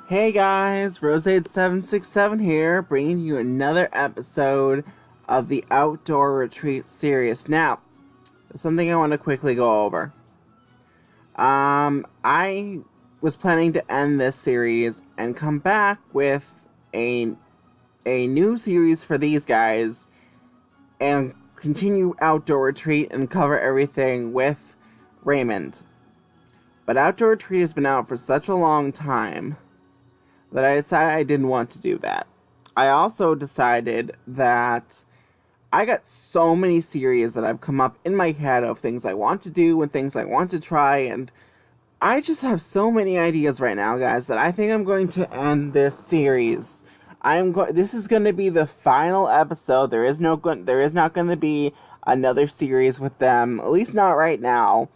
Hey guys, Roseade767 here, bringing you another episode of the Outdoor Retreat series. Now, something I want to quickly go over. I was planning to end this series and come back with a new series for these guys and continue Outdoor Retreat and cover everything with Raymond. But Outdoor Retreat has been out for such a long time that I decided I didn't want to do that. I also decided that I got so many series that have come up in my head of things I want to do and things I want to try, and I just have so many ideas right now, guys, that I think I'm going to end this series. This is going to be the final episode. There is not going to be another series with them, at least not right now.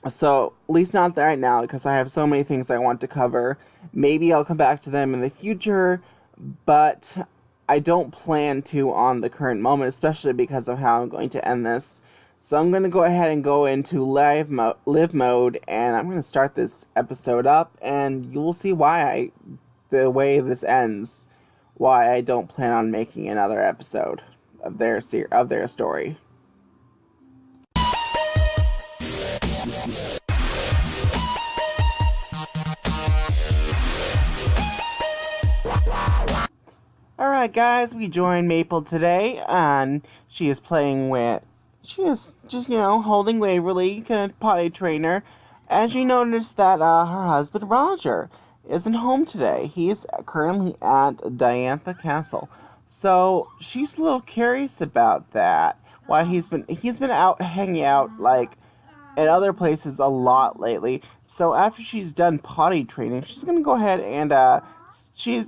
So, at least not right now, because I have so many things I want to cover. Maybe I'll come back to them in the future, but I don't plan to on the current moment, especially because of how I'm going to end this. So I'm going to go ahead and go into live mode, and I'm going to start this episode up, and you will see the way this ends, why I don't plan on making another episode of their story. Alright guys, we join Maple today, and she is just, holding Waverly, kind of potty trainer, and she noticed that her husband Roger isn't home today. He's currently at Diantha Castle. So she's a little curious about that. Why he's been out hanging out at other places a lot lately. So after she's done potty training, she's gonna go ahead and she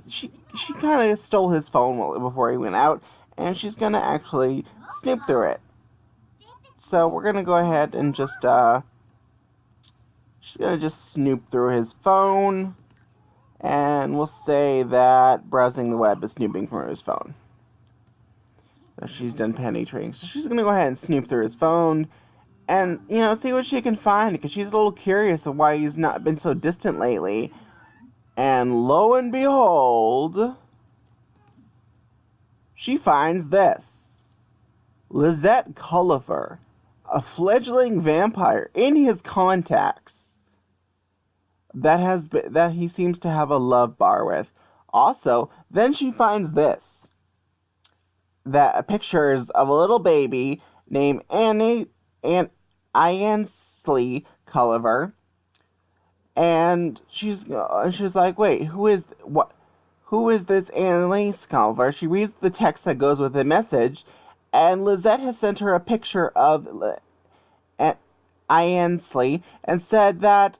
kind of stole his phone before he went out, and she's gonna actually snoop through it. So we're gonna go ahead and just she's gonna just snoop through his phone, and we'll say that browsing the web is snooping through his phone. So she's done penny trading. So she's gonna go ahead and snoop through his phone, and see what she can find, because she's a little curious of why he's not been so distant lately. And lo and behold, she finds this. Lizette Culliver, a fledgling vampire in his contacts that he seems to have a love bar with. Also, then she finds this. That pictures of a little baby named Ainsley Culliver. And she's like, wait, who is this Annalise Culliver? She reads the text that goes with the message, and Lizette has sent her a picture of Ainsley and said that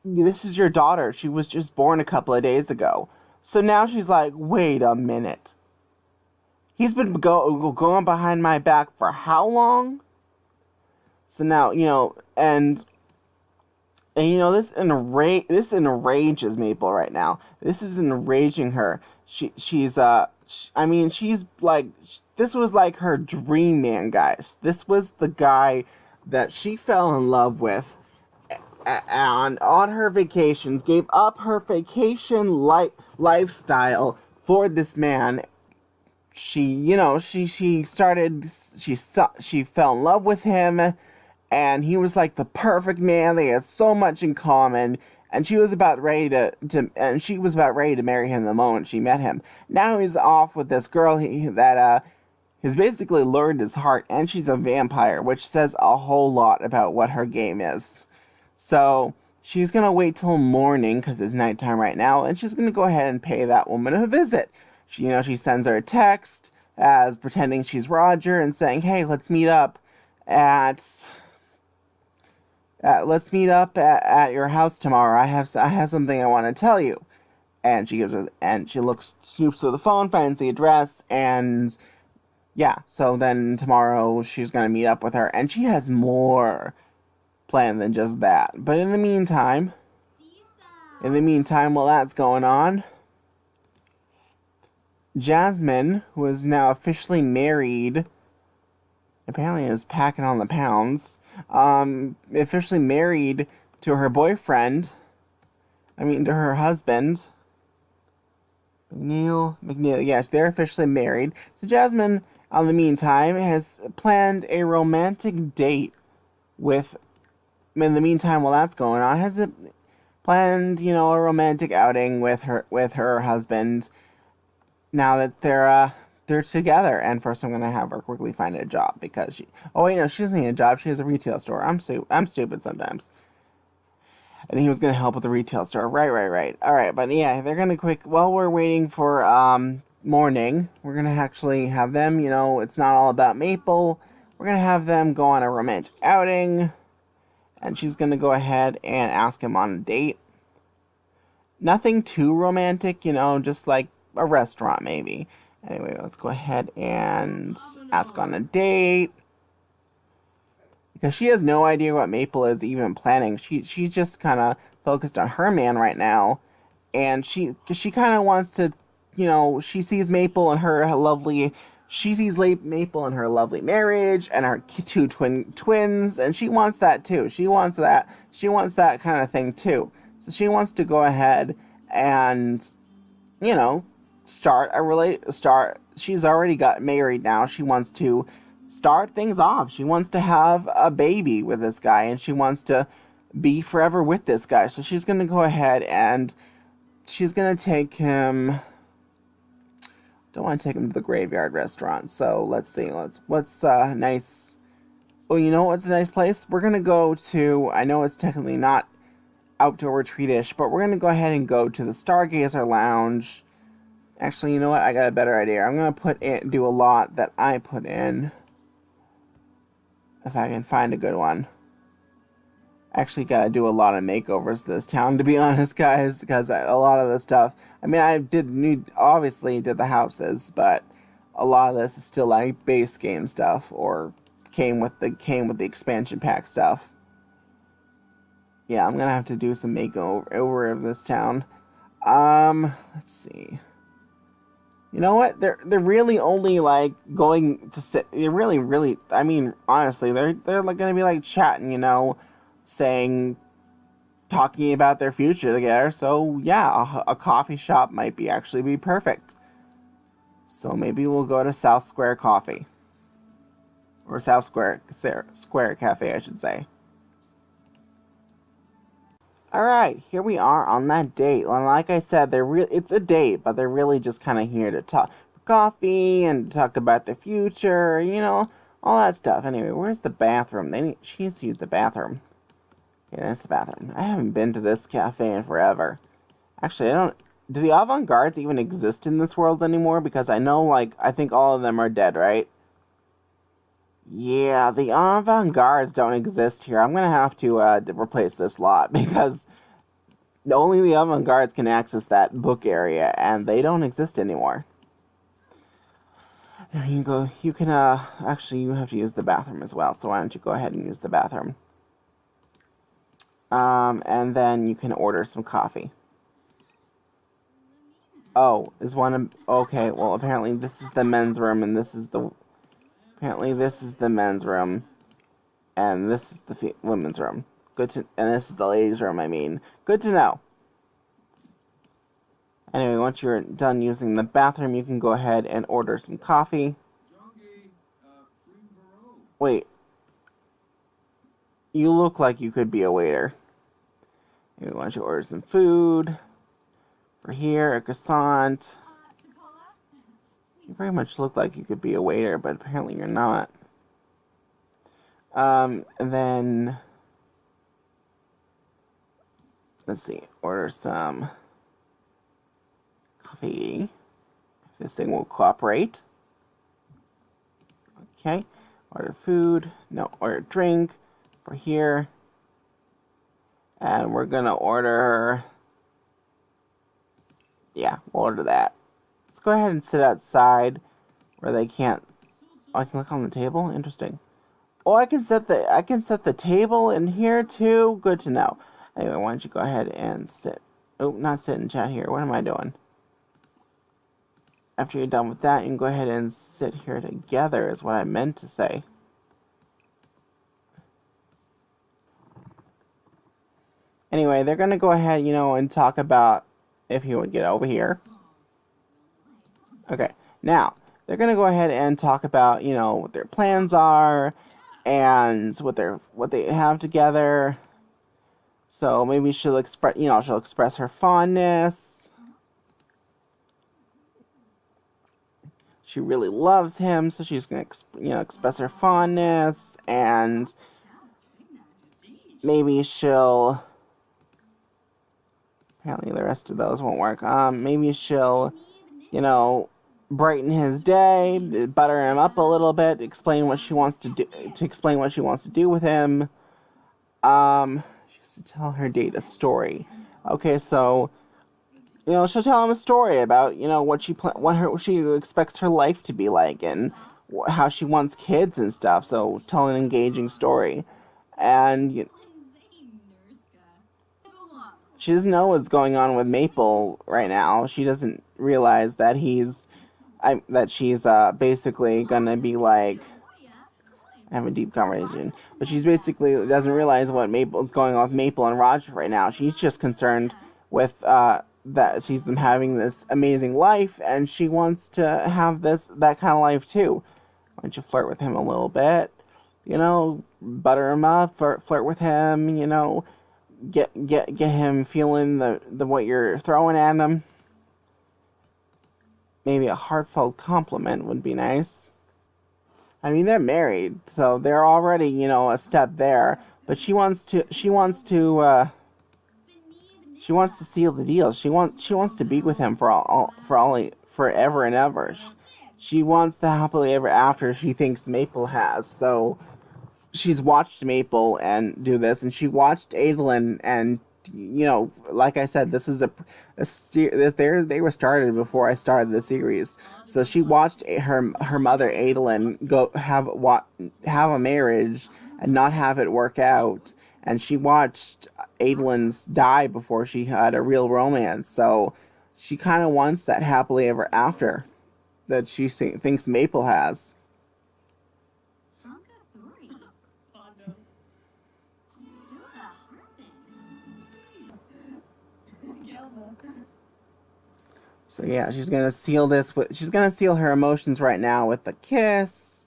this is your daughter. She was just born a couple of days ago. So now she's like, wait a minute. He's been going behind my back for how long? So now, and this enrages Maple right now. This is enraging her. She's like, this was like her dream man, guys. This was the guy that she fell in love with, and on her vacations, gave up her vacation lifestyle for this man. She fell in love with him. And he was like the perfect man. They had so much in common, and she was about ready to marry him the moment she met him. Now he's off with this girl that has basically learned his heart, and she's a vampire, which says a whole lot about what her game is. So she's gonna wait till morning, because it's nighttime right now, and she's gonna go ahead and pay that woman a visit. She sends her a text as pretending she's Roger and saying, "Hey, let's meet up at your house tomorrow. I have something I want to tell you." And she snoops through the phone, finds the address, and yeah. So then tomorrow she's gonna meet up with her, and she has more planned than just that. But in the meantime, while that's going on, Jasmine, who is now officially married, apparently is packing on the pounds, officially married to her boyfriend, To her husband. McNeil, yes, they're officially married. So Jasmine, in the meantime, has planned a romantic date with, in the meantime, while that's going on, has planned, a romantic outing with her husband. Now that they're together, and first I'm gonna have her quickly find a job because she. Oh wait, no, she doesn't need a job. She has a retail store. I'm stupid sometimes. And he was gonna help with the retail store. Right. All right, but yeah, they're gonna while we're waiting for morning. We're gonna actually have them. It's not all about Maple. We're gonna have them go on a romantic outing, and she's gonna go ahead and ask him on a date. Nothing too romantic, just like a restaurant maybe. Anyway, let's go ahead and ask on a date. Because she has no idea what Maple is even planning. She's just kind of focused on her man right now. And she kind of wants to, she sees Maple and her lovely... She sees Maple and her lovely marriage and her two twins. And she wants that too. She wants that kind of thing too. So she wants to go ahead and, she's already got married now. She wants to start things off. She wants to have a baby with this guy, and she wants to be forever with this guy. So she's going to go ahead and she's going to take him... Don't want to take him to the Graveyard Restaurant. So let's see. What's nice... Oh, you know what's a nice place? We're going to go to... I know it's technically not outdoor retreat-ish, but we're going to go ahead and go to the Stargazer Lounge. Actually, you know what? I got a better idea. I'm going to do a lot that I put in. If I can find a good one. Actually, got to do a lot of makeovers to this town, to be honest, guys, because a lot of the stuff... obviously did the houses, but a lot of this is still like base game stuff, or came with the expansion pack stuff. Yeah, I'm gonna have to do some makeover of this town. Let's see. You know what? They're really only like going to sit. They're really. I mean, honestly, they're like gonna be like chatting, talking about their future together. So yeah, a coffee shop might be perfect. So maybe we'll go to South Square Coffee, or South Square Cafe, I should say. Alright, here we are on that date. Like I said, it's a date, but they're really just kind of here to talk coffee and talk about the future, all that stuff. Anyway, where's the bathroom? She needs to use the bathroom. Yeah, that's the bathroom. I haven't been to this cafe in forever. Actually, do the avant-gardes even exist in this world anymore? Because I know, I think all of them are dead, right? Yeah, the avant-gardes don't exist here. I'm going to have to replace this lot, because only the avant-gardes can access that book area, and they don't exist anymore. There you go. You can, actually, you have to use the bathroom as well, so why don't you go ahead and use the bathroom. And then you can order some coffee. Oh, okay, well, apparently this is the men's room, and this is the... Apparently this is the men's room, and this is the women's room. And this is the ladies' room, I mean. Good to know. Anyway, once you're done using the bathroom, you can go ahead and order some coffee. Wait. You look like you could be a waiter. Maybe why don't you order some food. For here, a croissant. You very much look like you could be a waiter, but apparently you're not. And then... Let's see. Order some coffee. If this thing will cooperate. Okay. Order food. No, order drink. For here. And we're gonna order... Yeah, we'll order that. Let's go ahead and sit outside where they can't... Oh, I can look on the table? Interesting. Oh, I can set the table in here too? Good to know. Anyway, why don't you go ahead and sit. Oh, not sit and chat here. What am I doing? After you're done with that, you can go ahead and sit here together is what I meant to say. Anyway, they're gonna go ahead, and talk about if he would get over here. Okay, now they're gonna go ahead and talk about, what their plans are and what they have together. So maybe she'll express her fondness. She really loves him, so she's gonna express her fondness, and maybe she'll. Apparently, the rest of those won't work. Maybe she'll, brighten his day, butter him up a little bit, explain what she wants to do with him. She has to tell her date a story. Okay, so she'll tell him a story about what she expects her life to be like, and how she wants kids and stuff. So tell an engaging story, and she doesn't know what's going on with Maple right now. She doesn't realize that she's basically gonna be like have a deep conversation, but she's basically doesn't realize what Maple's going on with Maple and Roger right now. She's just concerned with that she's them having this amazing life, and she wants to have that kind of life too. Why don't you flirt with him a little bit? Butter him up, flirt with him. Get him feeling the what you're throwing at him. Maybe a heartfelt compliment would be nice. I mean, they're married, so they're already, a step there. But she wants to seal the deal. She wants to be with him forever and ever. She wants the happily ever after she thinks Maple has. So she's watched Maple and do this, and she watched Adolin, and like I said, this is they were started before I started the series. So she watched her mother Adolin go have a marriage and not have it work out, and she watched Adolin's die before she had a real romance. So she kind of wants that happily ever after that she thinks Maple has. So yeah, she's gonna seal her emotions right now with a kiss,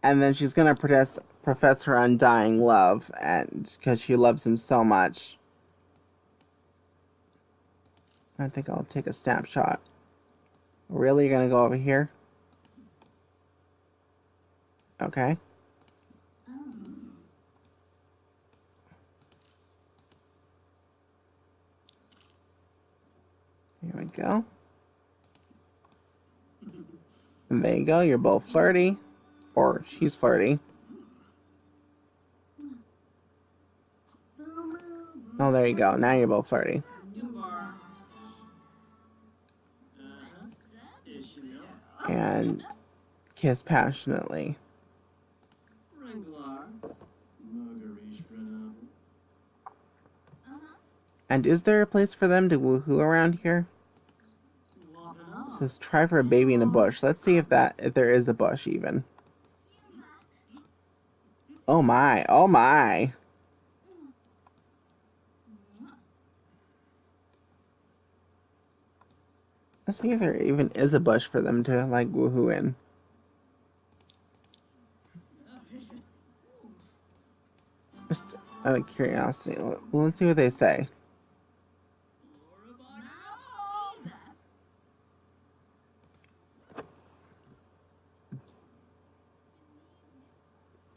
and then she's gonna profess her undying love, and because she loves him so much. I think I'll take a snapshot. Really, you're gonna go over here? Okay. Here we go. And there you go, you're both flirty. Or she's flirty. Oh, there you go. Now you're both flirty. And kiss passionately. And is there a place for them to woohoo around here? It says try for a baby in a bush. Let's see if there is a bush even. Oh my, oh my. Let's see if there even is a bush for them to like woohoo in. Just out of curiosity, let's see what they say.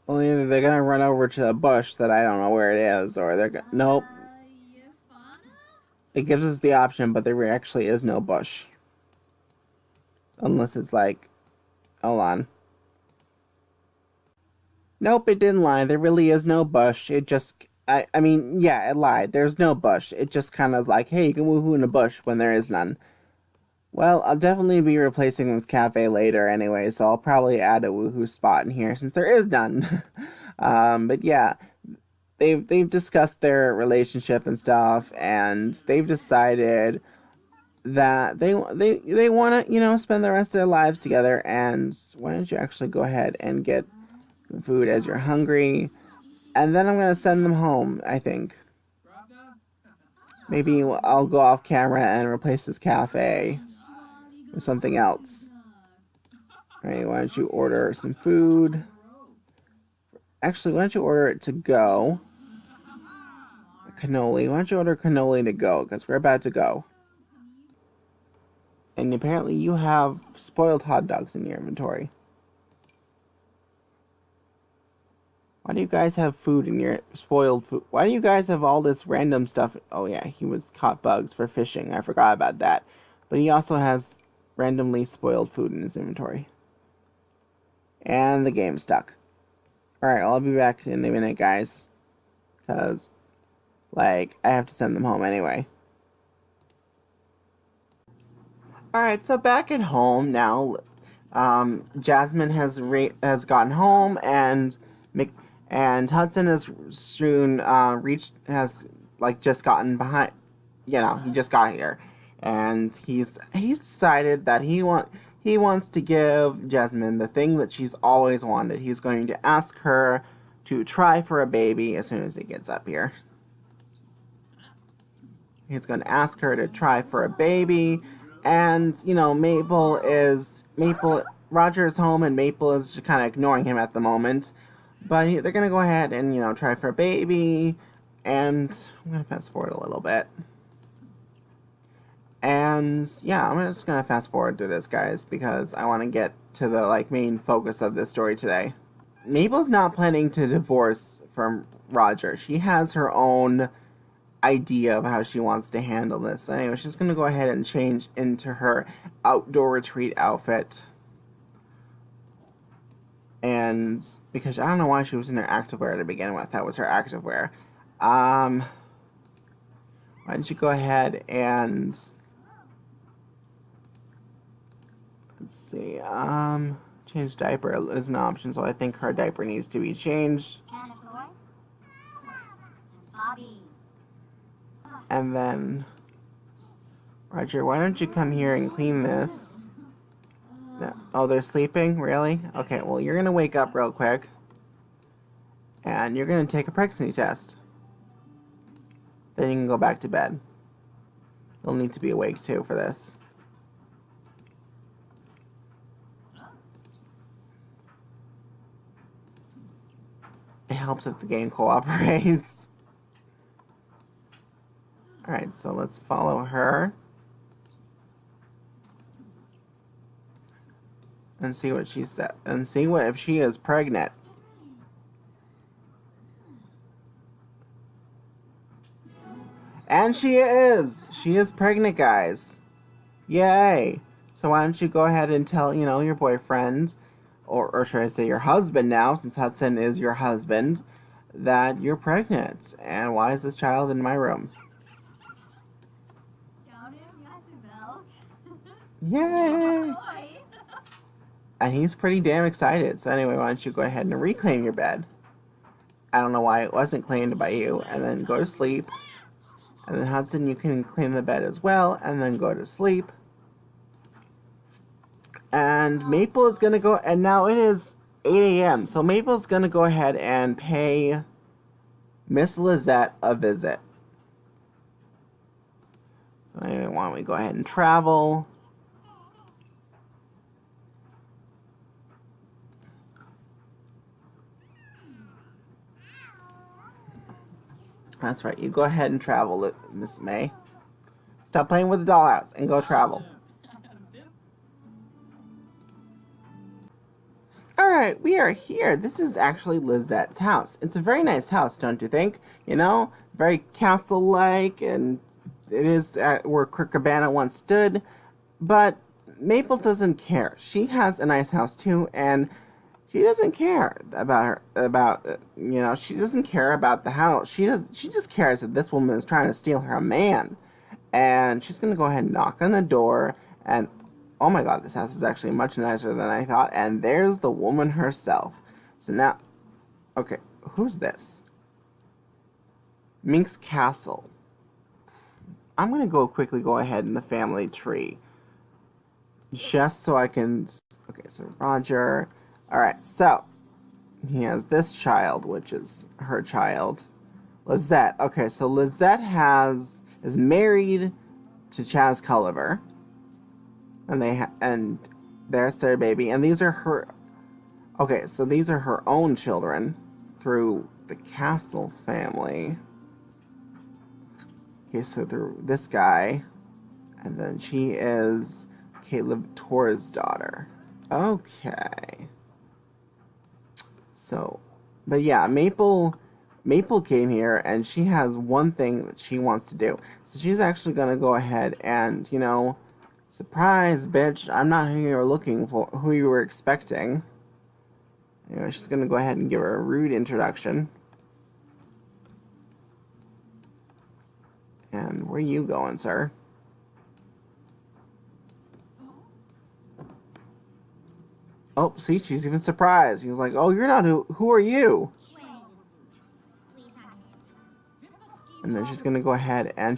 Well, either they're gonna run over to a bush that I don't know where it is, or nope. It gives us the option, but there actually is no bush. Unless it's like, hold on. Nope, it didn't lie. There really is no bush. It just, I mean, yeah, it lied. There's no bush. It just kind of like, hey, you can woohoo in a bush when there is none. Well, I'll definitely be replacing this cafe later anyway, so I'll probably add a woohoo spot in here since there is none. But yeah, they've discussed their relationship and stuff, and they've decided that they want to spend the rest of their lives together. And why don't you actually go ahead and get food as you're hungry, and then I'm gonna send them home, I think. Maybe I'll go off camera and replace this cafe with something else. Alright, why don't you order some food? Actually, why don't you order it to go? Cannoli. Why don't you order cannoli to go? Because we're about to go. And apparently you have spoiled hot dogs in your inventory. Why do you guys have food in your spoiled food? Why do you guys have all this random stuff? Oh yeah, he was caught bugs for fishing. I forgot about that. But he also has randomly spoiled food in his inventory. And the game's stuck. Alright, I'll be back in a minute, guys. Because, like, I have to send them home anyway. Alright, so back at home now, Jasmine has gotten home, and Hudson has soon just gotten behind. You know, he just got here, and he's decided that he wants to give Jasmine the thing that she's always wanted. He's going to ask her to try for a baby as soon as he gets up here. He's going to ask her to try for a baby. And, you know, Roger is home, and Maple is just kind of ignoring him at the moment. But they're going to go ahead and, you know, try for a baby. And I'm going to fast forward a little bit. And, yeah, I'm just going to fast forward through this, guys, because I want to get to the, like, main focus of this story today. Maple's not planning to divorce from Roger. She has her own idea of how she wants to handle this. So anyway, she's going to go ahead and change into her outdoor retreat outfit. And because I don't know why she was in her activewear to begin with. That was her activewear. Why don't you go ahead and let's see. Change diaper is an option, so I think her diaper needs to be changed. And then, Roger, why don't you come here and clean this? No. Oh, they're sleeping? Really? Okay, well, you're going to wake up real quick. And you're going to take a pregnancy test. Then you can go back to bed. You'll need to be awake, too, for this. It helps if the game cooperates. Alright, so let's follow her. And see what she said. And see if she is pregnant. And she is! She is pregnant, guys. Yay! So why don't you go ahead and tell, you know, your boyfriend, or should I say your husband now, since Hudson is your husband, that you're pregnant. And why is this child in my room? Yay! And he's pretty damn excited. So anyway, why don't you go ahead and reclaim your bed. I don't know why it wasn't claimed by you. And then go to sleep. And then Hudson, you can claim the bed as well. And then go to sleep. And Maple is going to go... And now it is 8 a.m. So Maple's going to go ahead and pay Miss Lizette a visit. So anyway, why don't we go ahead and travel... That's right. You go ahead and travel, Miss May. Stop playing with the dollhouse and go travel. Alright, we are here. This is actually Lizette's house. It's a very nice house, don't you think? You know, very castle-like, and it is where Cabana once stood. But Maple doesn't care. She has a nice house too, and she doesn't care you know, she doesn't care about the house. She just cares that this woman is trying to steal her man. And she's going to go ahead and knock on the door. And, oh my god, this house is actually much nicer than I thought. And there's the woman herself. So now, okay, who's this? Minx Castle. I'm going to quickly go ahead in the family tree. Just so I can, okay, so Roger... Alright, so, he has this child, which is her child. Lizette. Okay, so Lizette has... is married to Chaz Culliver. And there's their baby. And these are her... Okay, so these are her own children through the Castle family. Okay, so through this guy. And then she is Caleb Torres' daughter. Okay. So, but yeah, Maple came here and she has one thing that she wants to do. So she's actually going to go ahead and, you know, surprise, bitch, I'm not who you were looking for, who you were expecting. You know, she's going to go ahead and give her a rude introduction. And where are you going, sir? Oh, see, she's even surprised. He was like, oh, you're not who are you? And then she's going to go ahead and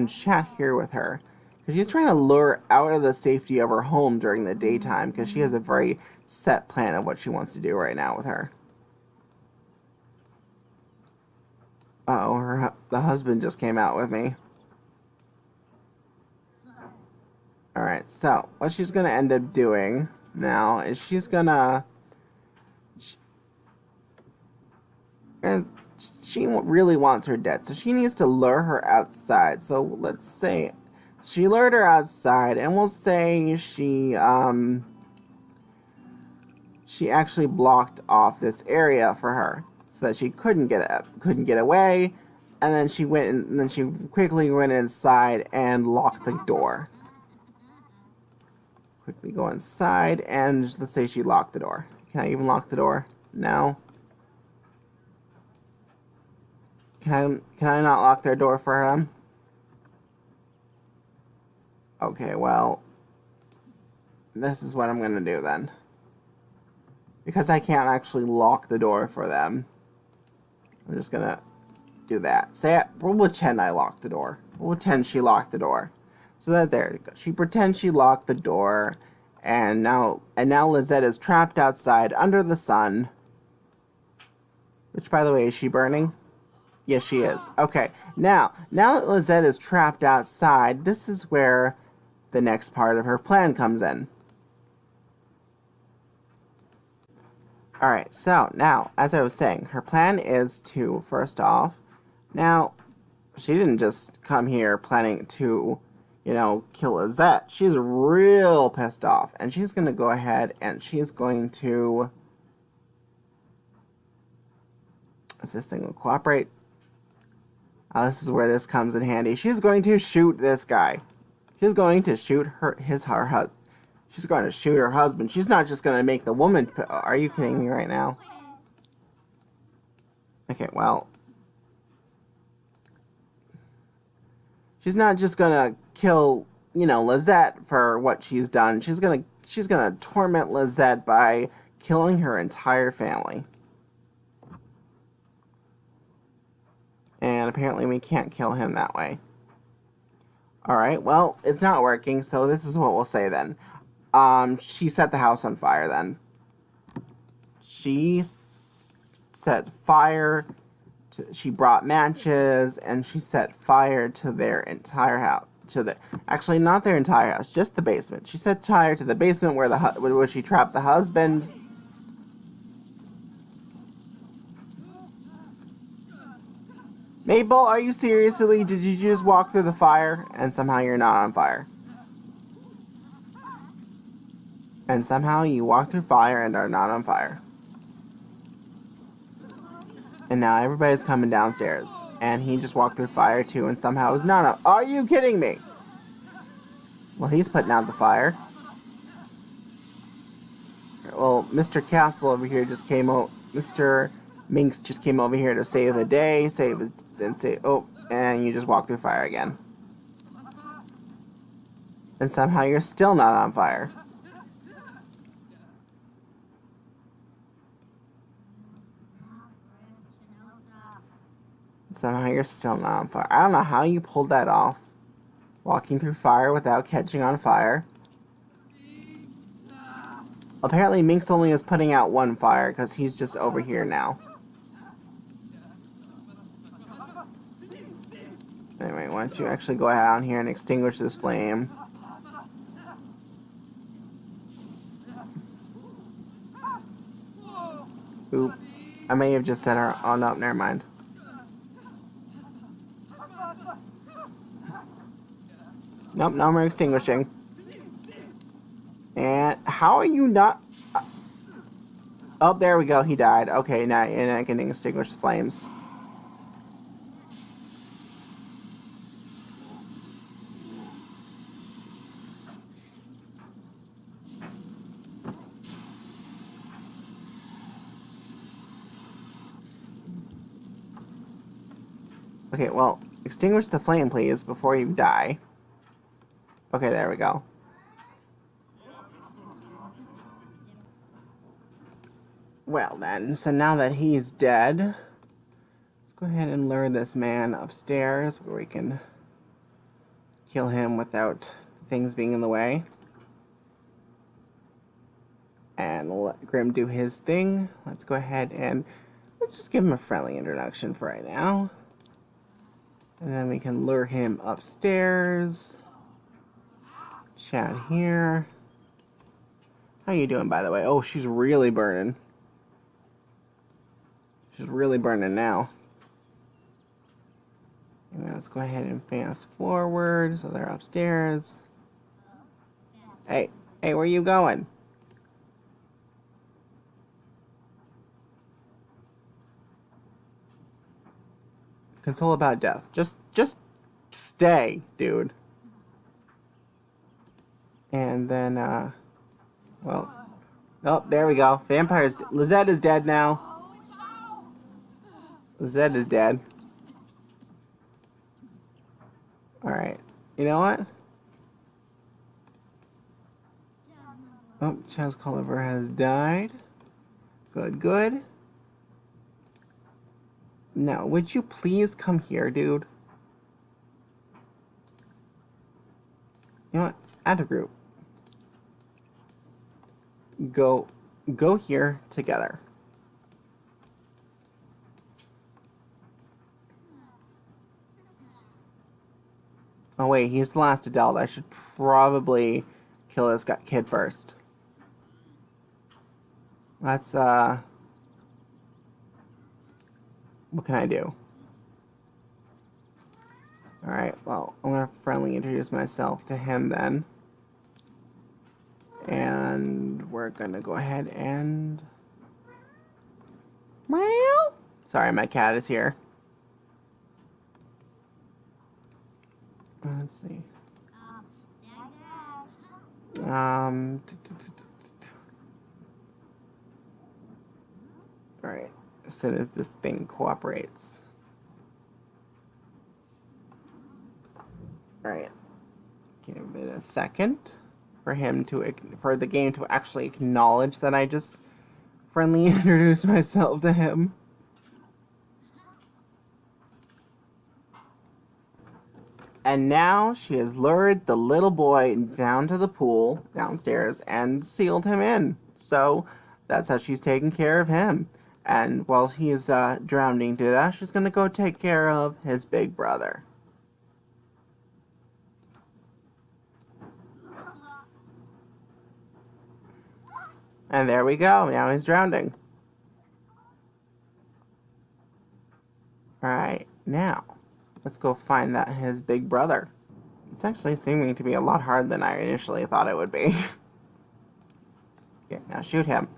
chat here with her. Because she's trying to lure her out of the safety of her home during the daytime. Because she has a very set plan of what she wants to do right now with her. Uh-oh, the husband just came out with me. Alright, so what she's going to end up doing now is she's going to... She really wants her dead, so she needs to lure her outside. So let's say she lured her outside, and we'll say she actually blocked off this area for her so that she couldn't get away. And then she quickly went inside and locked the door. Quickly go inside and let's say she locked the door. Can I even lock the door? No. Can I not lock their door for them? Okay, well, this is what I'm gonna do then. Because I can't actually lock the door for them, I'm just gonna do that. We'll pretend I locked the door. We'll pretend she locked the door. So that there you go. She pretends she locked the door, and now Lizette is trapped outside under the sun. Which, by the way, is she burning? Yes, she is. Okay, now that Lizette is trapped outside, this is where the next part of her plan comes in. Alright, so now, as I was saying, her plan is to, first off, now, she didn't just come here planning to, you know, kill Lizette. She's real pissed off, and she's going to go ahead and she's going to, if this thing will cooperate, this is where this comes in handy. She's going to shoot this guy. She's going to shoot her husband. She's going to shoot her husband. She's not just going to make the woman... Are you kidding me right now? Okay, well... She's not just going to kill, you know, Lizette for what she's done. She's going to torment Lizette by killing her entire family. And apparently we can't kill him that way. Alright, well, it's not working, so this is what we'll say then. She set the house on fire then. She set fire to, she brought matches, and she set fire to their entire house. Actually, not their entire house, just the basement. She set fire to the basement where she trapped the husband. Maple, are you seriously? Did you just walk through the fire and somehow you're not on fire? And somehow you walk through fire and are not on fire. And now everybody's coming downstairs. And he just walked through fire too and somehow is not on. Are you kidding me? Well, he's putting out the fire. Well, Mr. Castle over here just came out. Mr. Minx just came over here to save the day, and you just walk through fire again. And somehow you're still not on fire. Somehow you're still not on fire. I don't know how you pulled that off. Walking through fire without catching on fire. Apparently Minx only is putting out one fire because he's just over here now. Anyway, why don't you actually go out here and extinguish this flame? Oop. I may have just set her... Oh, no, never mind. Nope, no more extinguishing. And how are you not... Oh, there we go, he died. Okay, now I can extinguish the flames. Okay, well, extinguish the flame, please, before you die. Okay, there we go. Well then, so now that he's dead, let's go ahead and lure this man upstairs where we can kill him without things being in the way. And let Grim do his thing. Let's go ahead and let's just give him a friendly introduction for right now. And then we can lure him upstairs. Chat here. How you doing, by the way? Oh, she's really burning. She's really burning now. And let's go ahead and fast forward so they're upstairs. Hey, where you going? Console about death. Just stay, dude. And then, well, oh, there we go. Lizette is dead now. Lizette is dead. Alright. You know what? Oh, Chaz Culliver has died. Good. Now, would you please come here, dude? You know what? Add a group. Go here together. Oh wait, he's the last adult. I should probably kill this kid first. Let's, what can I do? Alright, well, I'm gonna friendly introduce myself to him then. And we're gonna go ahead and... Meow! Sorry, my cat is here. Let's see. Alright, as soon as this thing cooperates. Alright. Give it a second for the game to actually acknowledge that I just friendly introduced myself to him. And now she has lured the little boy down to the pool downstairs and sealed him in. So that's how she's taking care of him. And while he is drowning to death, she's going to go take care of his big brother. And there we go. Now he's drowning. Alright, now let's go find his big brother. It's actually seeming to be a lot harder than I initially thought it would be. Okay, now shoot him.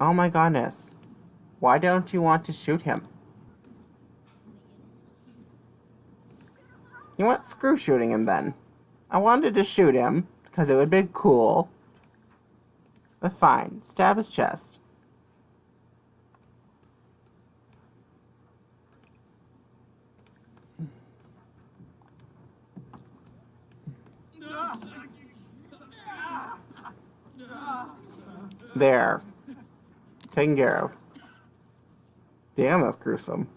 Oh my goodness. Why don't you want to shoot him? You know what? Screw shooting him then. I wanted to shoot him because it would be cool. But fine. Stab his chest. There. Taken care of. Damn, that's gruesome.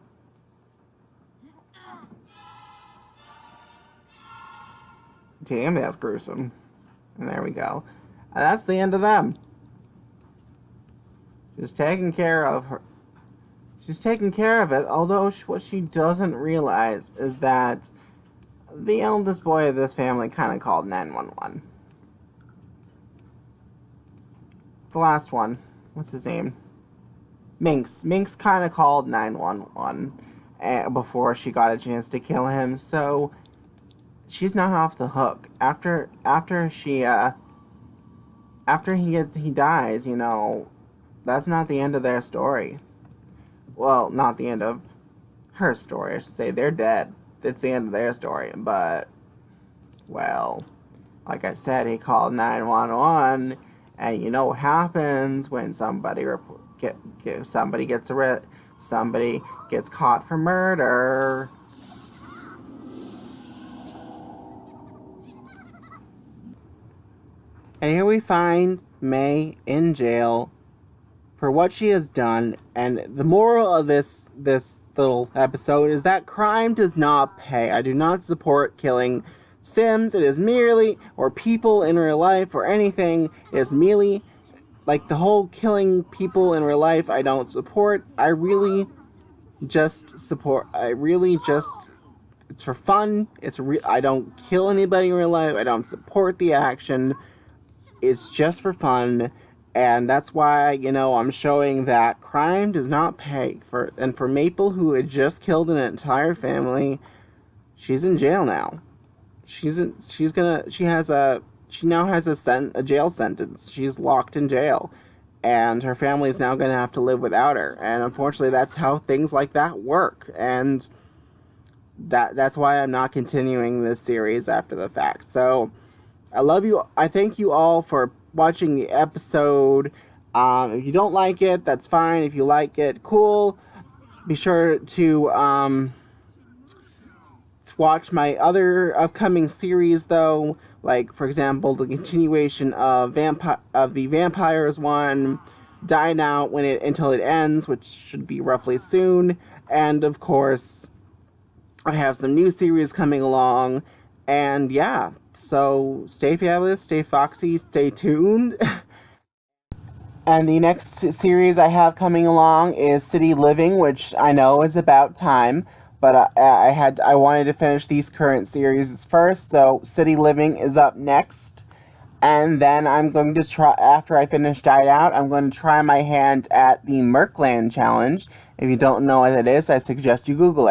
Damn, that's gruesome. And there we go. And that's the end of them. She's taking care of her. She's taking care of it, although what she doesn't realize is that the eldest boy of this family kind of called 911. The last one, what's his name? Minx. Minx kind of called 911 before she got a chance to kill him, so she's not off the hook. After he dies, you know, that's not the end of their story. Well, not the end of her story, I should say. They're dead. It's the end of their story. But, well, like I said, he called 911, and you know what happens when somebody gets caught for murder. And here we find May in jail for what she has done, and the moral of this little episode is that crime does not pay. I do not support killing Sims. It is merely, or people in real life, or anything. It is merely, like the whole killing people in real life, I don't support. I really just, it's for fun. I don't kill anybody in real life. I don't support the action. It's just for fun. And that's why, you know, I'm showing that crime does not pay. For Maple, who had just killed an entire family, she's in jail now. She now has a jail sentence. She's locked in jail, and her family is now gonna have to live without her. And unfortunately, that's how things like that work. And that's why I'm not continuing this series after the fact. So, I love you. I thank you all for watching the episode. If you don't like it, that's fine. If you like it, cool. Be sure to watch my other upcoming series, though. Like, for example, the continuation of the Vampires one, Dine Out until it ends, which should be roughly soon. And of course, I have some new series coming along. And yeah, so stay fabulous, stay foxy, stay tuned. And the next series I have coming along is City Living, which I know is about time, but I wanted to finish these current series first, so City Living is up next. And then I'm going to try, after I finish Died Out, I'm going to try my hand at the Merkland Challenge. If you don't know what it is, I suggest you Google it.